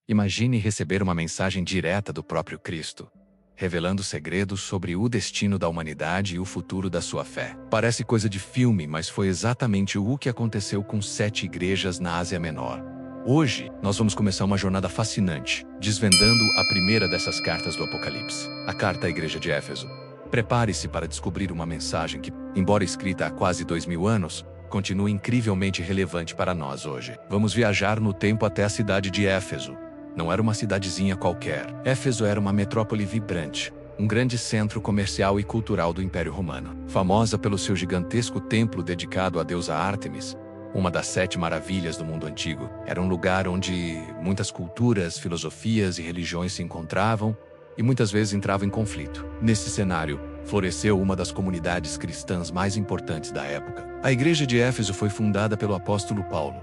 Imagine receber uma mensagem direta do próprio Cristo, revelando segredos sobre o destino da humanidade e o futuro da sua fé. Parece coisa de filme, mas foi exatamente o que aconteceu com 7 igrejas na Ásia Menor. Hoje, nós vamos começar uma jornada fascinante, desvendando a primeira dessas cartas do Apocalipse, a carta à igreja de Éfeso. Prepare-se para descobrir uma mensagem que, embora escrita há quase 2000 anos, continua incrivelmente relevante para nós hoje. Vamos viajar no tempo até a cidade de Éfeso. Não era uma cidadezinha qualquer. Éfeso era uma metrópole vibrante, um grande centro comercial e cultural do Império Romano. Famosa pelo seu gigantesco templo dedicado à deusa Ártemis, uma das 7 maravilhas do mundo antigo, era um lugar onde muitas culturas, filosofias e religiões se encontravam e muitas vezes entravam em conflito. Nesse cenário, floresceu uma das comunidades cristãs mais importantes da época. A igreja de Éfeso foi fundada pelo apóstolo Paulo,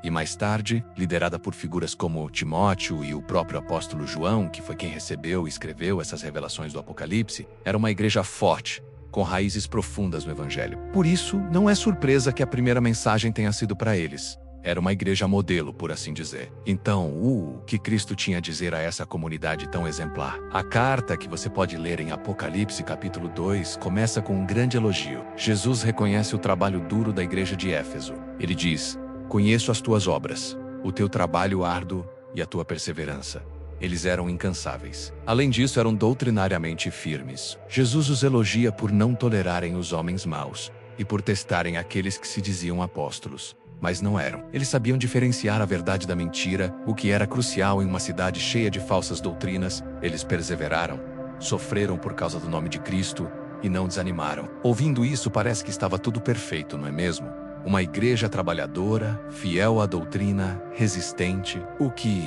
e mais tarde, liderada por figuras como Timóteo e o próprio apóstolo João, que foi quem recebeu e escreveu essas revelações do Apocalipse, era uma igreja forte, com raízes profundas no Evangelho. Por isso, não é surpresa que a primeira mensagem tenha sido para eles. Era uma igreja modelo, por assim dizer. Então, o que Cristo tinha a dizer a essa comunidade tão exemplar? A carta, que você pode ler em Apocalipse capítulo 2, começa com um grande elogio. Jesus reconhece o trabalho duro da igreja de Éfeso. Ele diz: "Conheço as tuas obras, o teu trabalho árduo e a tua perseverança." Eles eram incansáveis. Além disso, eram doutrinariamente firmes. Jesus os elogia por não tolerarem os homens maus e por testarem aqueles que se diziam apóstolos, mas não eram. Eles sabiam diferenciar a verdade da mentira, o que era crucial em uma cidade cheia de falsas doutrinas. Eles perseveraram, sofreram por causa do nome de Cristo e não desanimaram. Ouvindo isso, parece que estava tudo perfeito, não é mesmo? Uma igreja trabalhadora, fiel à doutrina, resistente, o que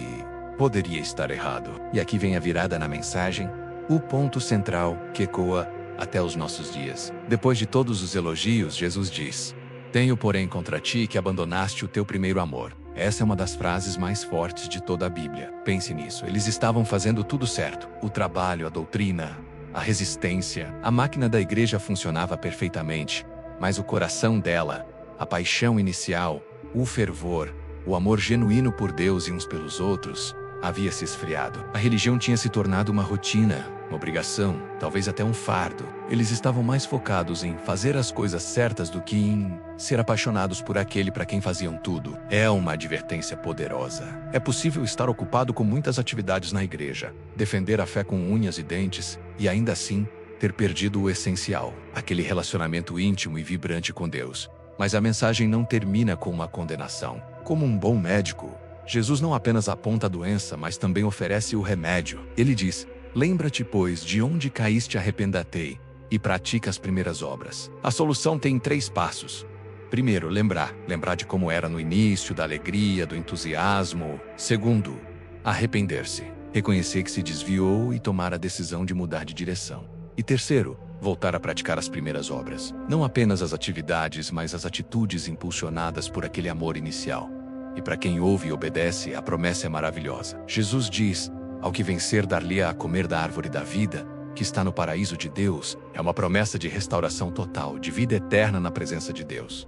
poderia estar errado. E aqui vem a virada na mensagem, o ponto central que ecoa até os nossos dias. Depois de todos os elogios, Jesus diz: "Tenho, porém, contra ti que abandonaste o teu primeiro amor." Essa é uma das frases mais fortes de toda a Bíblia. Pense nisso. Eles estavam fazendo tudo certo. O trabalho, a doutrina, a resistência. A máquina da igreja funcionava perfeitamente, mas o coração dela, a paixão inicial, o fervor, o amor genuíno por Deus e uns pelos outros, havia se esfriado. A religião tinha se tornado uma rotina, uma obrigação, talvez até um fardo. Eles estavam mais focados em fazer as coisas certas do que em ser apaixonados por aquele para quem faziam tudo. É uma advertência poderosa. É possível estar ocupado com muitas atividades na igreja, defender a fé com unhas e dentes, e ainda assim ter perdido o essencial, aquele relacionamento íntimo e vibrante com Deus. Mas a mensagem não termina com uma condenação. Como um bom médico, Jesus não apenas aponta a doença, mas também oferece o remédio. Ele diz: "Lembra-te, pois, de onde caíste, arrependa-te, e pratica as primeiras obras." A solução tem 3 passos. Primeiro, lembrar de como era no início, da alegria, do entusiasmo. Segundo, arrepender-se, reconhecer que se desviou e tomar a decisão de mudar de direção. E terceiro, voltar a praticar as primeiras obras. Não apenas as atividades, mas as atitudes impulsionadas por aquele amor inicial. E para quem ouve e obedece, a promessa é maravilhosa. Jesus diz: "Ao que vencer, dar-lhe-á a comer da árvore da vida, que está no paraíso de Deus." É uma promessa de restauração total, de vida eterna na presença de Deus.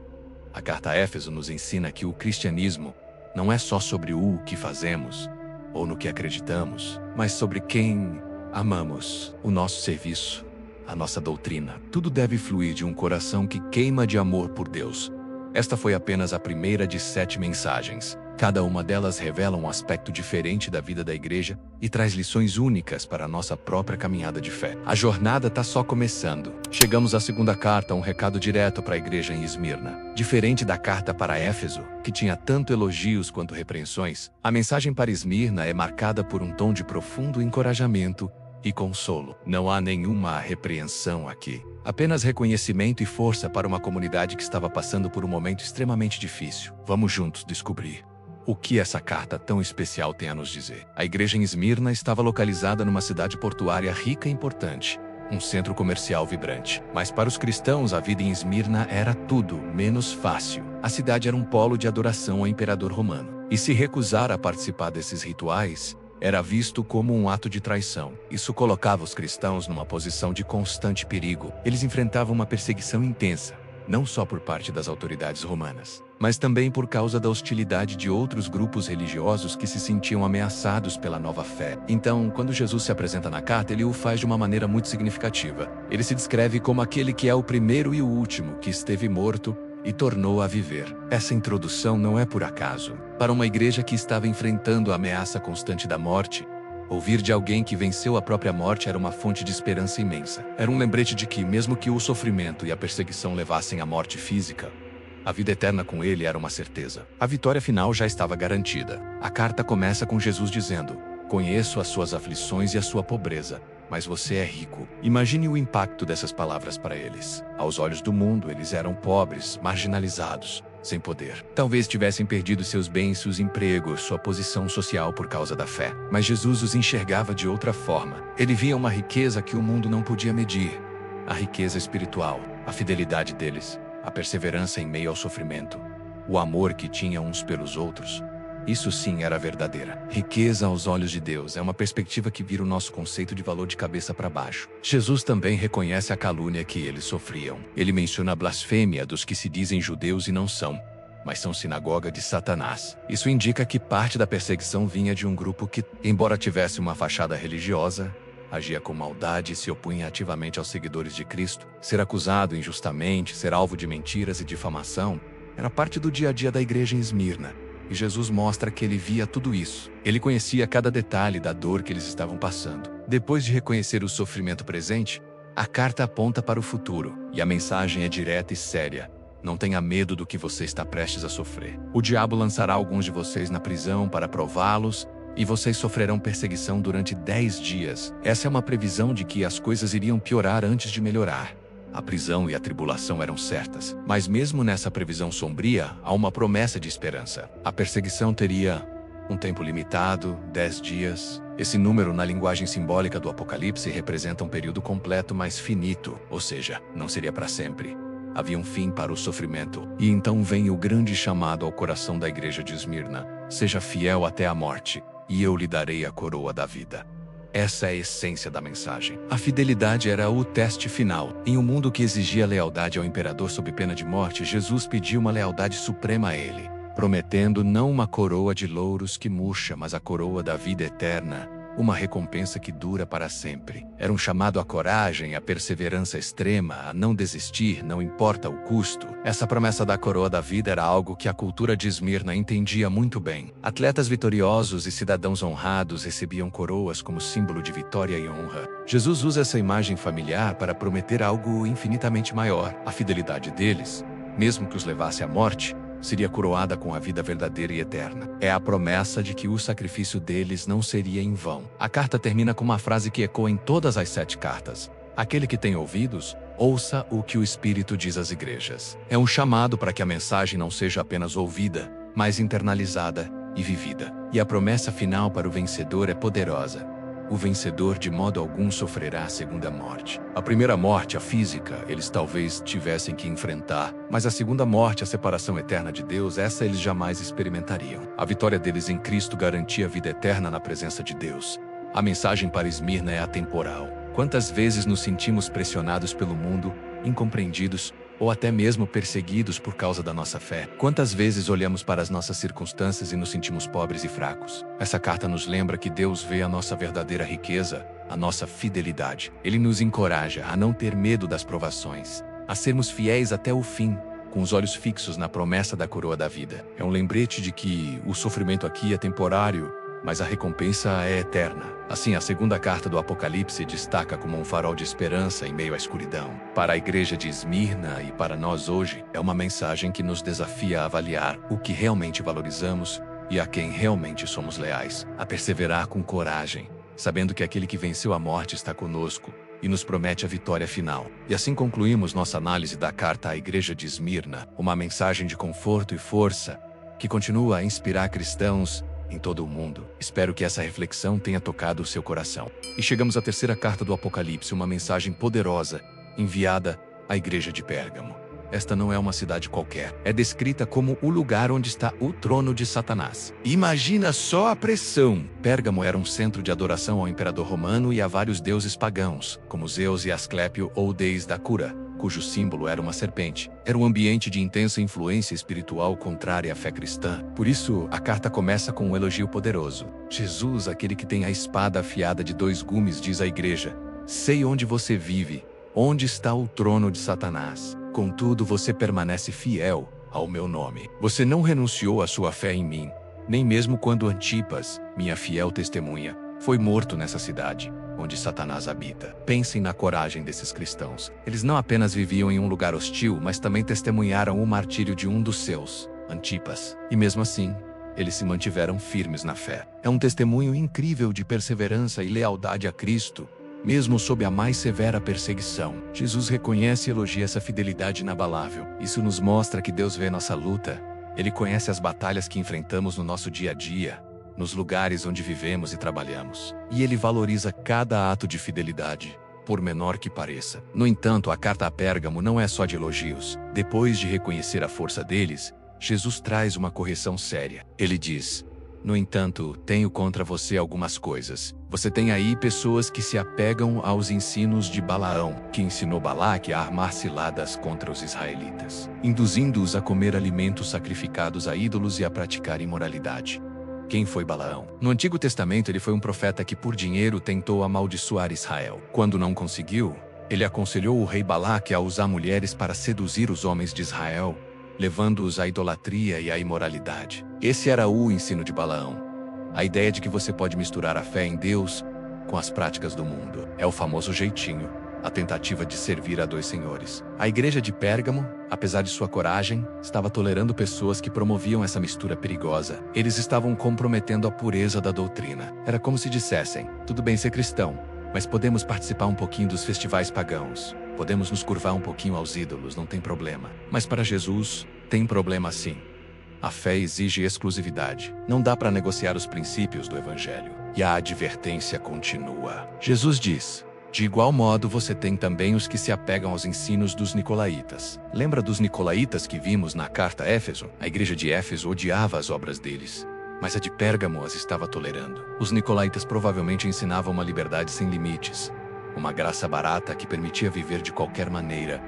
A carta a Éfeso nos ensina que o cristianismo não é só sobre o que fazemos ou no que acreditamos, mas sobre quem amamos, o nosso serviço, a nossa doutrina. Tudo deve fluir de um coração que queima de amor por Deus. Esta foi apenas a primeira de 7 mensagens. Cada uma delas revela um aspecto diferente da vida da igreja e traz lições únicas para a nossa própria caminhada de fé. A jornada está só começando. Chegamos à segunda carta, um recado direto para a igreja em Esmirna. Diferente da carta para Éfeso, que tinha tanto elogios quanto repreensões, a mensagem para Esmirna é marcada por um tom de profundo encorajamento e consolo. Não há nenhuma repreensão aqui. Apenas reconhecimento e força para uma comunidade que estava passando por um momento extremamente difícil. Vamos juntos descobrir o que essa carta tão especial tem a nos dizer. A igreja em Esmirna estava localizada numa cidade portuária rica e importante, um centro comercial vibrante. Mas para os cristãos, a vida em Esmirna era tudo menos fácil. A cidade era um polo de adoração ao imperador romano, e se recusar a participar desses rituais era visto como um ato de traição. Isso colocava os cristãos numa posição de constante perigo. Eles enfrentavam uma perseguição intensa, não só por parte das autoridades romanas, mas também por causa da hostilidade de outros grupos religiosos que se sentiam ameaçados pela nova fé. Então, quando Jesus se apresenta na carta, ele o faz de uma maneira muito significativa. Ele se descreve como aquele que é o primeiro e o último, que esteve morto e tornou a viver. Essa introdução não é por acaso. Para uma igreja que estava enfrentando a ameaça constante da morte, ouvir de alguém que venceu a própria morte era uma fonte de esperança imensa. Era um lembrete de que, mesmo que o sofrimento e a perseguição levassem à morte física, a vida eterna com ele era uma certeza. A vitória final já estava garantida. A carta começa com Jesus dizendo: "Conheço as suas aflições e a sua pobreza, mas você é rico." Imagine o impacto dessas palavras para eles. Aos olhos do mundo, eles eram pobres, marginalizados, sem poder. Talvez tivessem perdido seus bens, seus empregos, sua posição social por causa da fé. Mas Jesus os enxergava de outra forma. Ele via uma riqueza que o mundo não podia medir. A riqueza espiritual, a fidelidade deles, a perseverança em meio ao sofrimento, o amor que tinham uns pelos outros. Isso sim era verdadeira riqueza aos olhos de Deus. É uma perspectiva que vira o nosso conceito de valor de cabeça para baixo. Jesus também reconhece a calúnia que eles sofriam. Ele menciona a blasfêmia dos que se dizem judeus e não são, mas são sinagoga de Satanás. Isso indica que parte da perseguição vinha de um grupo que, embora tivesse uma fachada religiosa, agia com maldade e se opunha ativamente aos seguidores de Cristo. Ser acusado injustamente, ser alvo de mentiras e difamação, era parte do dia a dia da igreja em Esmirna. E Jesus mostra que ele via tudo isso. Ele conhecia cada detalhe da dor que eles estavam passando. Depois de reconhecer o sofrimento presente, a carta aponta para o futuro. E a mensagem é direta e séria. Não tenha medo do que você está prestes a sofrer. O diabo lançará alguns de vocês na prisão para prová-los, e vocês sofrerão perseguição durante 10 dias. Essa é uma previsão de que as coisas iriam piorar antes de melhorar. A prisão e a tribulação eram certas, mas mesmo nessa previsão sombria, há uma promessa de esperança. A perseguição teria um tempo limitado, 10 dias. Esse número, na linguagem simbólica do Apocalipse, representa um período completo, mas finito, ou seja, não seria para sempre. Havia um fim para o sofrimento. E então vem o grande chamado ao coração da igreja de Esmirna: seja fiel até a morte, e eu lhe darei a coroa da vida. Essa é a essência da mensagem. A fidelidade era o teste final. Em um mundo que exigia lealdade ao imperador sob pena de morte, Jesus pediu uma lealdade suprema a ele, prometendo não uma coroa de louros que murcha, mas a coroa da vida eterna, uma recompensa que dura para sempre. Era um chamado à coragem, à perseverança extrema, a não desistir, não importa o custo. Essa promessa da coroa da vida era algo que a cultura de Esmirna entendia muito bem. Atletas vitoriosos e cidadãos honrados recebiam coroas como símbolo de vitória e honra. Jesus usa essa imagem familiar para prometer algo infinitamente maior. A fidelidade deles, mesmo que os levasse à morte, seria coroada com a vida verdadeira e eterna. É a promessa de que o sacrifício deles não seria em vão. A carta termina com uma frase que ecoa em todas as 7 cartas: aquele que tem ouvidos, ouça o que o Espírito diz às igrejas. É um chamado para que a mensagem não seja apenas ouvida, mas internalizada e vivida. E a promessa final para o vencedor é poderosa: o vencedor de modo algum sofrerá a segunda morte. A primeira morte, a física, eles talvez tivessem que enfrentar, mas a segunda morte, a separação eterna de Deus, essa eles jamais experimentariam. A vitória deles em Cristo garantia a vida eterna na presença de Deus. A mensagem para Esmirna é atemporal. Quantas vezes nos sentimos pressionados pelo mundo, incompreendidos, ou até mesmo perseguidos por causa da nossa fé? Quantas vezes olhamos para as nossas circunstâncias e nos sentimos pobres e fracos? Essa carta nos lembra que Deus vê a nossa verdadeira riqueza, a nossa fidelidade. Ele nos encoraja a não ter medo das provações, a sermos fiéis até o fim, com os olhos fixos na promessa da coroa da vida. É um lembrete de que o sofrimento aqui é temporário, mas a recompensa é eterna. Assim, a segunda carta do Apocalipse destaca como um farol de esperança em meio à escuridão. Para a igreja de Esmirna e para nós hoje, é uma mensagem que nos desafia a avaliar o que realmente valorizamos e a quem realmente somos leais, a perseverar com coragem, sabendo que aquele que venceu a morte está conosco e nos promete a vitória final. E assim concluímos nossa análise da carta à igreja de Esmirna, uma mensagem de conforto e força que continua a inspirar cristãos em todo o mundo. Espero que essa reflexão tenha tocado o seu coração. E chegamos à terceira carta do Apocalipse, uma mensagem poderosa, enviada à igreja de Pérgamo. Esta não é uma cidade qualquer. É descrita como o lugar onde está o trono de Satanás. Imagina só a pressão! Pérgamo era um centro de adoração ao imperador romano e a vários deuses pagãos, como Zeus e Asclépio ou Deis da cura, cujo símbolo era uma serpente. Era um ambiente de intensa influência espiritual contrária à fé cristã. Por isso, a carta começa com um elogio poderoso. Jesus, aquele que tem a espada afiada de 2 gumes, diz à igreja: sei onde você vive, onde está o trono de Satanás. Contudo, você permanece fiel ao meu nome. Você não renunciou à sua fé em mim, nem mesmo quando Antipas, minha fiel testemunha, foi morto nessa cidade, onde Satanás habita. Pensem na coragem desses cristãos. Eles não apenas viviam em um lugar hostil, mas também testemunharam o martírio de um dos seus, Antipas. E mesmo assim, eles se mantiveram firmes na fé. É um testemunho incrível de perseverança e lealdade a Cristo, mesmo sob a mais severa perseguição. Jesus reconhece e elogia essa fidelidade inabalável. Isso nos mostra que Deus vê nossa luta. Ele conhece as batalhas que enfrentamos no nosso dia a dia, nos lugares onde vivemos e trabalhamos. E Ele valoriza cada ato de fidelidade, por menor que pareça. No entanto, a carta a Pérgamo não é só de elogios. Depois de reconhecer a força deles, Jesus traz uma correção séria. Ele diz: no entanto, tenho contra você algumas coisas. Você tem aí pessoas que se apegam aos ensinos de Balaão, que ensinou Balaque a armar ciladas contra os israelitas, induzindo-os a comer alimentos sacrificados a ídolos e a praticar imoralidade. Quem foi Balaão? No Antigo Testamento, ele foi um profeta que por dinheiro tentou amaldiçoar Israel. Quando não conseguiu, ele aconselhou o rei Balaque a usar mulheres para seduzir os homens de Israel, levando-os à idolatria e à imoralidade. Esse era o ensino de Balaão. A ideia de que você pode misturar a fé em Deus com as práticas do mundo. É o famoso jeitinho, a tentativa de servir a 2 senhores. A igreja de Pérgamo, apesar de sua coragem, estava tolerando pessoas que promoviam essa mistura perigosa. Eles estavam comprometendo a pureza da doutrina. Era como se dissessem: tudo bem ser cristão, mas podemos participar um pouquinho dos festivais pagãos. Podemos nos curvar um pouquinho aos ídolos, não tem problema. Mas para Jesus, tem problema sim. A fé exige exclusividade. Não dá para negociar os princípios do Evangelho. E a advertência continua. Jesus diz: de igual modo você tem também os que se apegam aos ensinos dos nicolaítas. Lembra dos nicolaítas que vimos na carta a Éfeso? A igreja de Éfeso odiava as obras deles, mas a de Pérgamo as estava tolerando. Os nicolaítas provavelmente ensinavam uma liberdade sem limites, uma graça barata que permitia viver de qualquer maneira,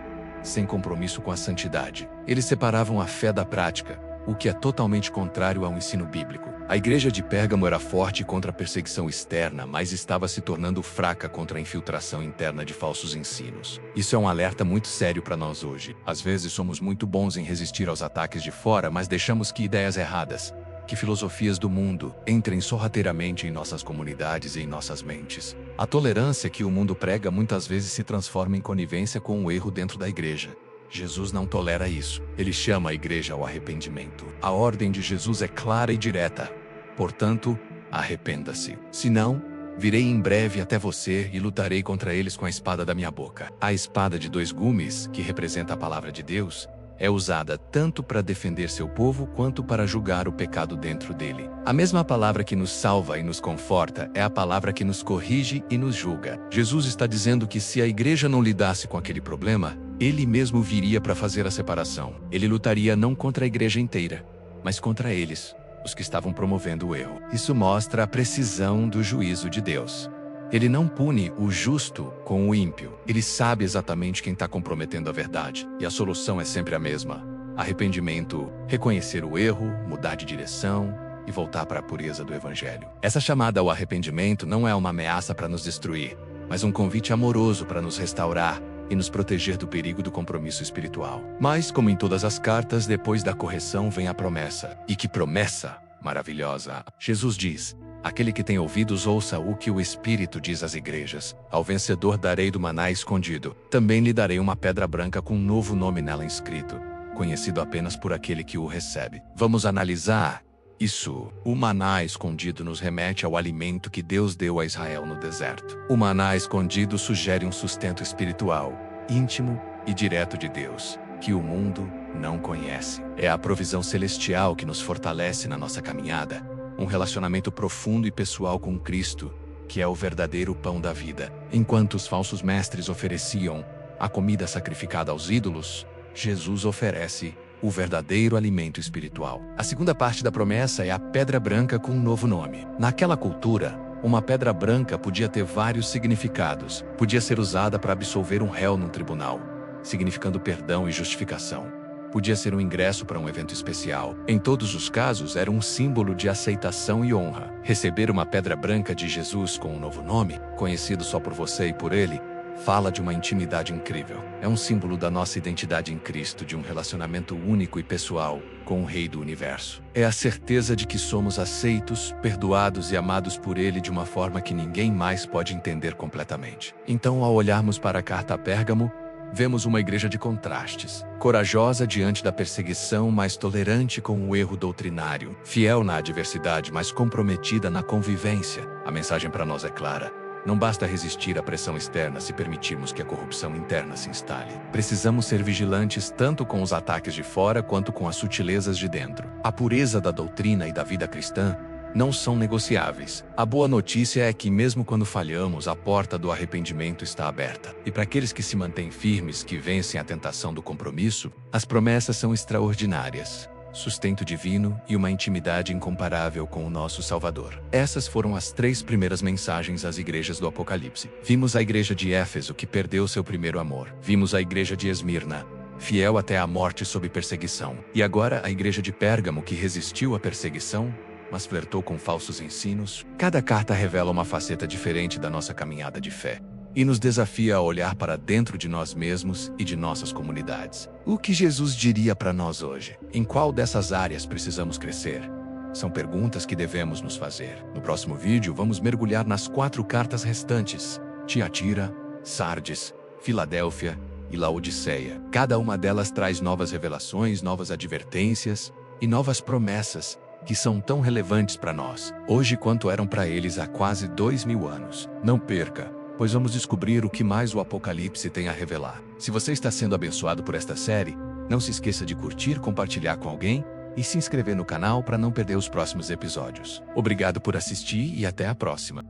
sem compromisso com a santidade. Eles separavam a fé da prática, o que é totalmente contrário ao ensino bíblico. A igreja de Pérgamo era forte contra a perseguição externa, mas estava se tornando fraca contra a infiltração interna de falsos ensinos. Isso é um alerta muito sério para nós hoje. Às vezes somos muito bons em resistir aos ataques de fora, mas deixamos que ideias erradas, que filosofias do mundo, entrem sorrateiramente em nossas comunidades e em nossas mentes. A tolerância que o mundo prega muitas vezes se transforma em conivência com o erro dentro da igreja. Jesus não tolera isso. Ele chama a igreja ao arrependimento. A ordem de Jesus é clara e direta. Portanto, arrependa-se. Senão, virei em breve até você e lutarei contra eles com a espada da minha boca. A espada de 2 gumes, que representa a palavra de Deus, é usada tanto para defender seu povo quanto para julgar o pecado dentro dele. A mesma palavra que nos salva e nos conforta é a palavra que nos corrige e nos julga. Jesus está dizendo que se a igreja não lidasse com aquele problema, ele mesmo viria para fazer a separação. Ele lutaria não contra a igreja inteira, mas contra eles, os que estavam promovendo o erro. Isso mostra a precisão do juízo de Deus. Ele não pune o justo com o ímpio. Ele sabe exatamente quem está comprometendo a verdade. E a solução é sempre a mesma: arrependimento, reconhecer o erro, mudar de direção e voltar para a pureza do Evangelho. Essa chamada ao arrependimento não é uma ameaça para nos destruir, mas um convite amoroso para nos restaurar e nos proteger do perigo do compromisso espiritual. Mas, como em todas as cartas, depois da correção vem a promessa. E que promessa maravilhosa! Jesus diz: aquele que tem ouvidos ouça o que o Espírito diz às igrejas. Ao vencedor darei do maná escondido. Também lhe darei uma pedra branca com um novo nome nela inscrito, conhecido apenas por aquele que o recebe. Vamos analisar isso. O maná escondido nos remete ao alimento que Deus deu a Israel no deserto. O maná escondido sugere um sustento espiritual, íntimo e direto de Deus, que o mundo não conhece. É a provisão celestial que nos fortalece na nossa caminhada. Um relacionamento profundo e pessoal com Cristo, que é o verdadeiro pão da vida. Enquanto os falsos mestres ofereciam a comida sacrificada aos ídolos, Jesus oferece o verdadeiro alimento espiritual. A segunda parte da promessa é a pedra branca com um novo nome. Naquela cultura, uma pedra branca podia ter vários significados. Podia ser usada para absolver um réu num tribunal, significando perdão e justificação. Podia ser um ingresso para um evento especial. Em todos os casos, era um símbolo de aceitação e honra. Receber uma pedra branca de Jesus com um novo nome, conhecido só por você e por ele, fala de uma intimidade incrível. É um símbolo da nossa identidade em Cristo, de um relacionamento único e pessoal com o Rei do Universo. É a certeza de que somos aceitos, perdoados e amados por Ele de uma forma que ninguém mais pode entender completamente. Então, ao olharmos para a carta a Pérgamo, vemos uma igreja de contrastes, corajosa diante da perseguição, mas tolerante com o erro doutrinário, fiel na adversidade, mas comprometida na convivência. A mensagem para nós é clara. Não basta resistir à pressão externa se permitirmos que a corrupção interna se instale. Precisamos ser vigilantes tanto com os ataques de fora quanto com as sutilezas de dentro. A pureza da doutrina e da vida cristã não são negociáveis. A boa notícia é que mesmo quando falhamos, a porta do arrependimento está aberta. E para aqueles que se mantêm firmes, que vencem a tentação do compromisso, as promessas são extraordinárias. Sustento divino e uma intimidade incomparável com o nosso Salvador. Essas foram as 3 primeiras mensagens às igrejas do Apocalipse. Vimos a igreja de Éfeso, que perdeu seu primeiro amor. Vimos a igreja de Esmirna, fiel até a morte sob perseguição. E agora a igreja de Pérgamo, que resistiu à perseguição, mas flertou com falsos ensinos. Cada carta revela uma faceta diferente da nossa caminhada de fé e nos desafia a olhar para dentro de nós mesmos e de nossas comunidades. O que Jesus diria para nós hoje? Em qual dessas áreas precisamos crescer? São perguntas que devemos nos fazer. No próximo vídeo, vamos mergulhar nas 4 cartas restantes: Tiatira, Sardes, Filadélfia e Laodiceia. Cada uma delas traz novas revelações, novas advertências e novas promessas que são tão relevantes para nós hoje quanto eram para eles há quase 2000 anos. Não perca, pois vamos descobrir o que mais o Apocalipse tem a revelar. Se você está sendo abençoado por esta série, não se esqueça de curtir, compartilhar com alguém e se inscrever no canal para não perder os próximos episódios. Obrigado por assistir e até a próxima.